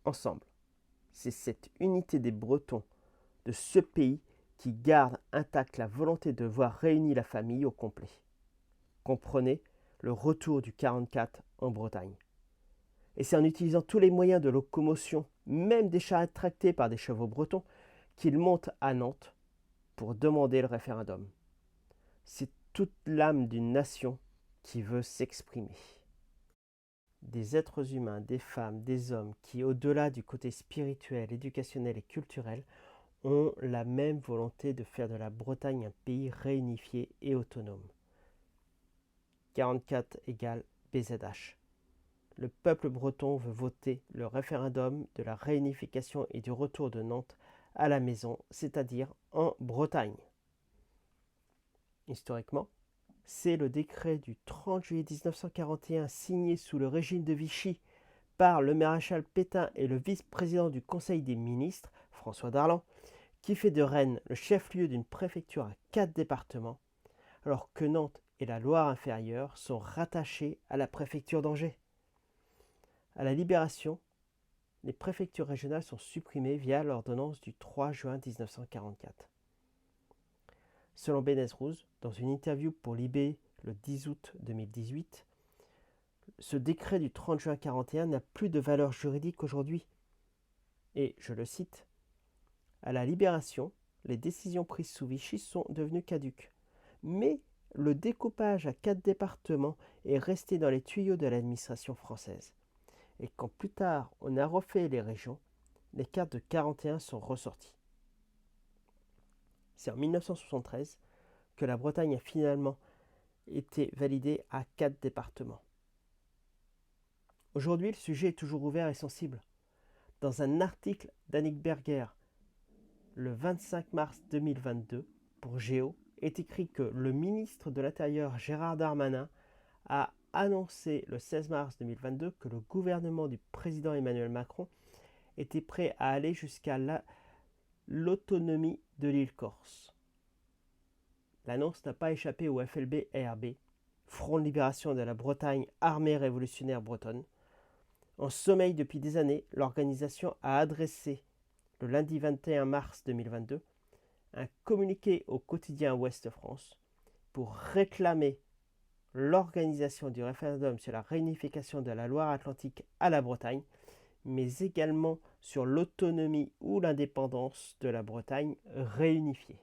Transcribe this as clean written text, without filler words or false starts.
ensemble. C'est cette unité des Bretons de ce pays qui garde intacte la volonté de voir réunie la famille au complet. Comprenez le retour du 44 en Bretagne. Et c'est en utilisant tous les moyens de locomotion, même des charrettes tractées par des chevaux bretons, qu'il monte à Nantes pour demander le référendum. C'est toute l'âme d'une nation qui veut s'exprimer. Des êtres humains, des femmes, des hommes qui, au-delà du côté spirituel, éducationnel et culturel, ont la même volonté de faire de la Bretagne un pays réunifié et autonome. 44 égale BZH. Le peuple breton veut voter le référendum de la réunification et du retour de Nantes à la maison, c'est-à-dire en Bretagne. Historiquement, c'est le décret du 30 juillet 1941 signé sous le régime de Vichy par le maréchal Pétain et le vice-président du Conseil des ministres, François Darlan, qui fait de Rennes le chef-lieu d'une préfecture à 4 départements, alors que Nantes et la Loire-Inférieure sont rattachées à la préfecture d'Angers. À la Libération, les préfectures régionales sont supprimées via l'ordonnance du 3 juin 1944. Selon Benez-Rouz, dans une interview pour Libé le 10 août 2018, ce décret du 30 juin 1941 n'a plus de valeur juridique aujourd'hui. Et, je le cite, « À la Libération, les décisions prises sous Vichy sont devenues caduques. Mais le découpage à 4 départements est resté dans les tuyaux de l'administration française. Et quand plus tard on a refait les régions, les cartes de 41 sont ressorties. » C'est en 1973 que la Bretagne a finalement été validée à 4 départements. Aujourd'hui, le sujet est toujours ouvert et sensible. Dans un article d'Annick Berger, le 25 mars 2022, pour Géo, est écrit que le ministre de l'Intérieur Gérard Darmanin a annoncé le 16 mars 2022 que le gouvernement du président Emmanuel Macron était prêt à aller jusqu'à l'autonomie de l'île Corse. L'annonce n'a pas échappé au FLB-ERB, Front de libération de la Bretagne armée révolutionnaire bretonne. En sommeil depuis des années, l'organisation a adressé, le lundi 21 mars 2022, un communiqué au quotidien Ouest France pour réclamer l'organisation du référendum sur la réunification de la Loire-Atlantique à la Bretagne, mais également sur l'autonomie ou l'indépendance de la Bretagne réunifiée.